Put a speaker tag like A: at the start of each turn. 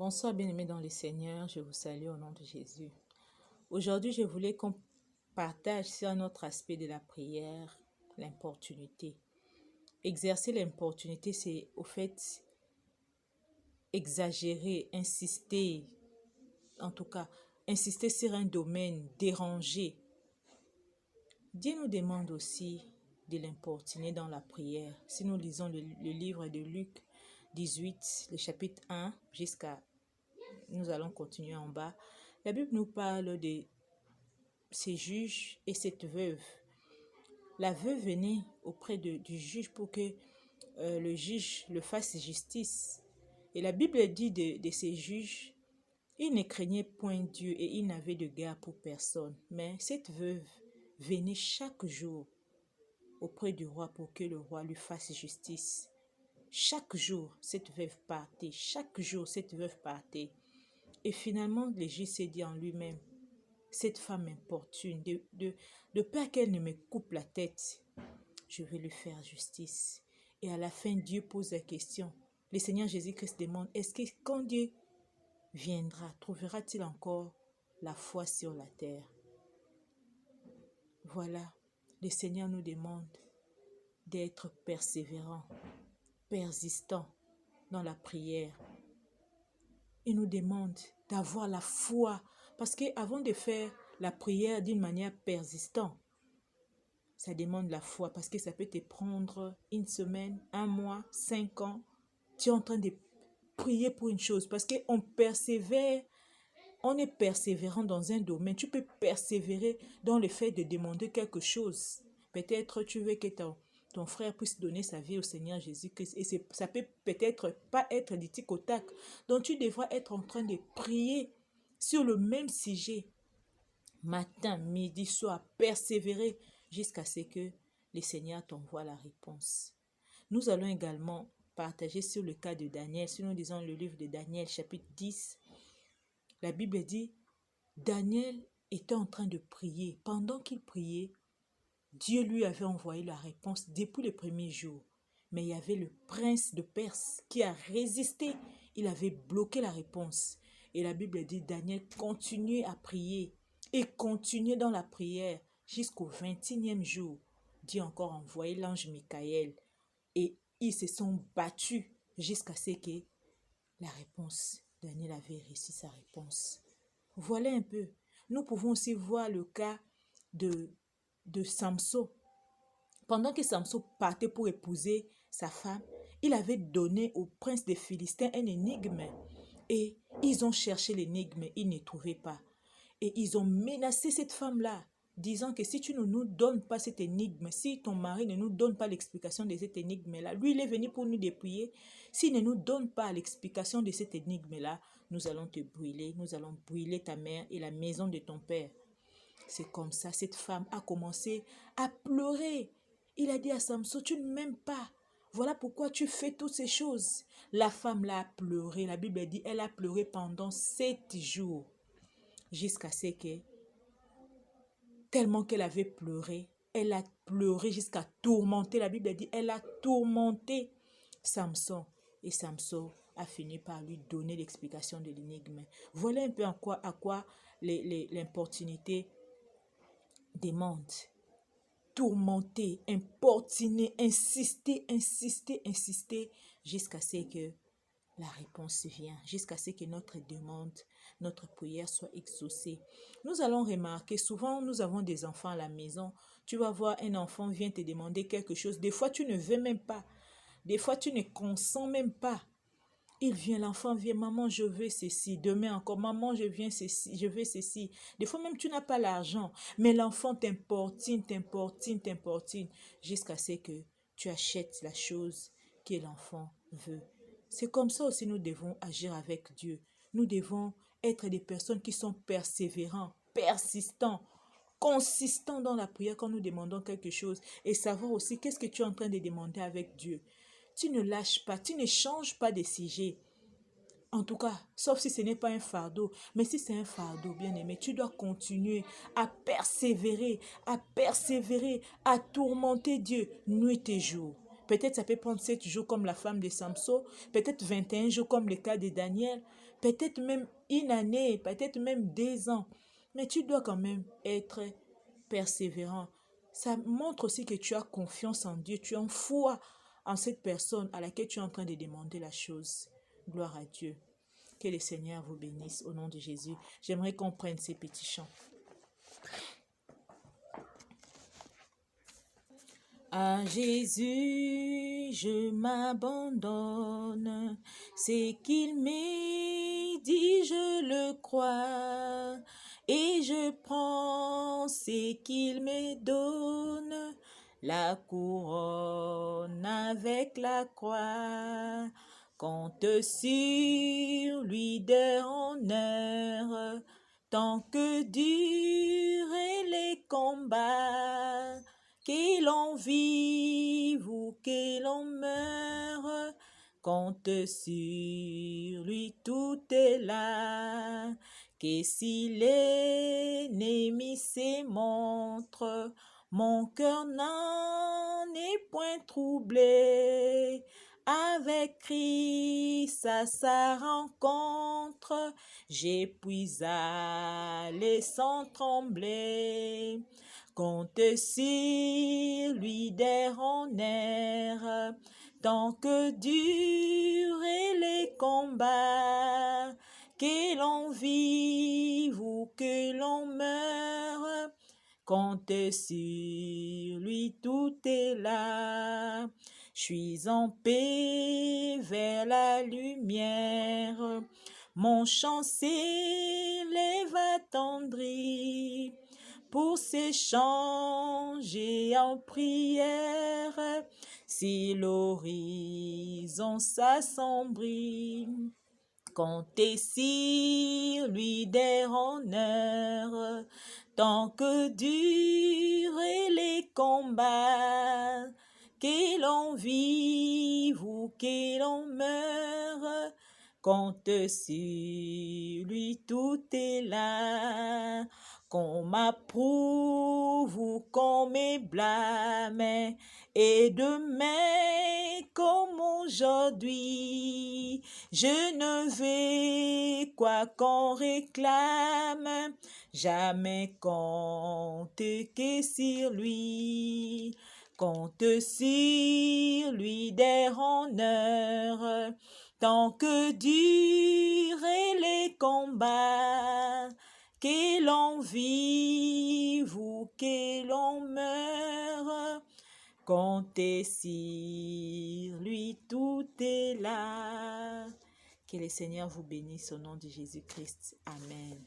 A: Bonsoir bien-aimés dans le Seigneur, je vous salue au nom de Jésus. Aujourd'hui, je voulais qu'on partage sur un autre aspect de la prière, l'importunité. Exercer l'importunité, c'est au fait exagérer, insister, en tout cas, insister sur un domaine, déranger. Dieu nous demande aussi de l'importuner dans la prière. Si nous lisons le livre de Luc 18, le chapitre 1 jusqu'à nous allons continuer en bas. La Bible nous parle de ces juges et cette veuve. La veuve venait auprès du juge pour que le juge le fasse justice. Et la Bible dit de ces juges, ils ne craignaient point Dieu et ils n'avaient de garde pour personne. Mais cette veuve venait chaque jour auprès du roi pour que le roi lui fasse justice. Chaque jour, cette veuve partait. Chaque jour, cette veuve partait. Et finalement, le juge s'est dit en lui-même, cette femme importune, de peur qu'elle ne me coupe la tête, je vais lui faire justice. Et à la fin, Dieu pose la question. Le Seigneur Jésus-Christ demande, est-ce que quand Dieu viendra, trouvera-t-il encore la foi sur la terre? Voilà, le Seigneur nous demande d'être persévérant, persistant dans la prière. Il nous demande d'avoir la foi. Parce qu'avant de faire la prière d'une manière persistante, ça demande la foi. Parce que ça peut te prendre une semaine, un mois, 5 ans. Tu es en train de prier pour une chose. Parce qu'on persévère, on est persévérant dans un domaine. Tu peux persévérer dans le fait de demander quelque chose. Peut-être tu veux que ton frère puisse donner sa vie au Seigneur Jésus-Christ. Et ça peut peut-être pas être du tic au tac. Donc tu devras être en train de prier sur le même sujet. Matin, midi, soir, persévérer jusqu'à ce que le Seigneur t'envoie la réponse. Nous allons également partager sur le cas de Daniel. Si nous lisons le livre de Daniel, chapitre 10, la Bible dit, Daniel était en train de prier. Pendant qu'il priait, Dieu lui avait envoyé la réponse depuis le premier jour. Mais il y avait le prince de Perse qui a résisté. Il avait bloqué la réponse. Et la Bible dit, Daniel continuait à prier et continuait dans la prière jusqu'au 21e jour. Dieu encore envoyé l'ange Michael. Et ils se sont battus jusqu'à ce que la réponse, Daniel avait reçu sa réponse. Voilà un peu. Nous pouvons aussi voir le cas de Samson. Pendant que Samson partait pour épouser sa femme, il avait donné au prince des Philistins un énigme. Et ils ont cherché l'énigme, ils ne trouvaient pas. Et ils ont menacé cette femme-là, disant que si tu ne nous donnes pas cette énigme, si ton mari ne nous donne pas l'explication de cette énigme-là, lui il est venu pour nous dépouiller, s'il ne nous donne pas l'explication de cette énigme-là, nous allons te brûler, nous allons brûler ta mère et la maison de ton père. C'est comme ça, cette femme a commencé à pleurer. Il a dit à Samson, tu ne m'aimes pas. Voilà pourquoi tu fais toutes ces choses. La femme là a pleuré. La Bible dit, elle a pleuré pendant 7 jours. Jusqu'à ce que, tellement qu'elle avait pleuré, elle a pleuré jusqu'à tourmenter. La Bible dit, elle a tourmenté Samson. Et Samson a fini par lui donner l'explication de l'énigme. Voilà un peu à quoi l'importunité demande. Tourmenter, importuner, insister, jusqu'à ce que la réponse vient, jusqu'à ce que notre demande, notre prière soit exaucée. Nous allons remarquer, souvent nous avons des enfants à la maison, tu vas voir un enfant vient te demander quelque chose, des fois tu ne veux même pas, des fois tu ne consens même pas. Il vient, l'enfant vient, maman je veux ceci, demain encore, maman je veux ceci. Des fois même tu n'as pas l'argent, mais l'enfant t'importune, jusqu'à ce que tu achètes la chose que l'enfant veut. C'est comme ça aussi nous devons agir avec Dieu. Nous devons être des personnes qui sont persévérants, persistants, consistants dans la prière quand nous demandons quelque chose et savoir aussi qu'est-ce que tu es en train de demander avec Dieu. Tu ne lâches pas, tu ne changes pas de sujet. En tout cas, sauf si ce n'est pas un fardeau. Mais si c'est un fardeau, bien aimé, tu dois continuer à persévérer, à tourmenter Dieu nuit et jour. Peut-être ça peut prendre 7 jours comme la femme de Samson, peut-être 21 jours comme le cas de Daniel, peut-être même une année, peut-être même 2 ans. Mais tu dois quand même être persévérant. Ça montre aussi que tu as confiance en Dieu, tu as foi en cette personne à laquelle tu es en train de demander la chose. Gloire à Dieu. Que le Seigneur vous bénisse au nom de Jésus. J'aimerais qu'on prenne ces petits chants. À Jésus, je m'abandonne. C'est qu'il m'est dit, je le crois. Et je prends ce qu'il me donne. La couronne avec la croix. Compte sur lui d'honneur. Tant que durent les combats. Que l'on vive ou que l'on meure, compte sur lui, tout est là. Que si l'ennemi se montre, mon cœur n'en est point troublé. Avec Christ à sa rencontre, j'épuise à aller sans trembler. Compte sur lui honneurs, tant que durent les combats, que l'on vive ou que l'on meure, compte sur lui, tout est là. Je suis en paix vers la lumière, mon chant s'élève attendri. Pour s'échanger en prière, si l'horizon s'assombrit, comptez sur lui honneurs, tant que durent les combats, que l'on vive ou que l'on meure, compte sur lui, tout est là. Qu'on m'approuve ou qu'on me blâme, et demain comme aujourd'hui, je ne vais quoi qu'on réclame, jamais compter que sur lui. Compte sur lui honneurs, tant que durent les combats, que l'on vive ou que l'on meure, comptez sur lui, tout est là. Que le Seigneur vous bénisse au nom de Jésus-Christ. Amen.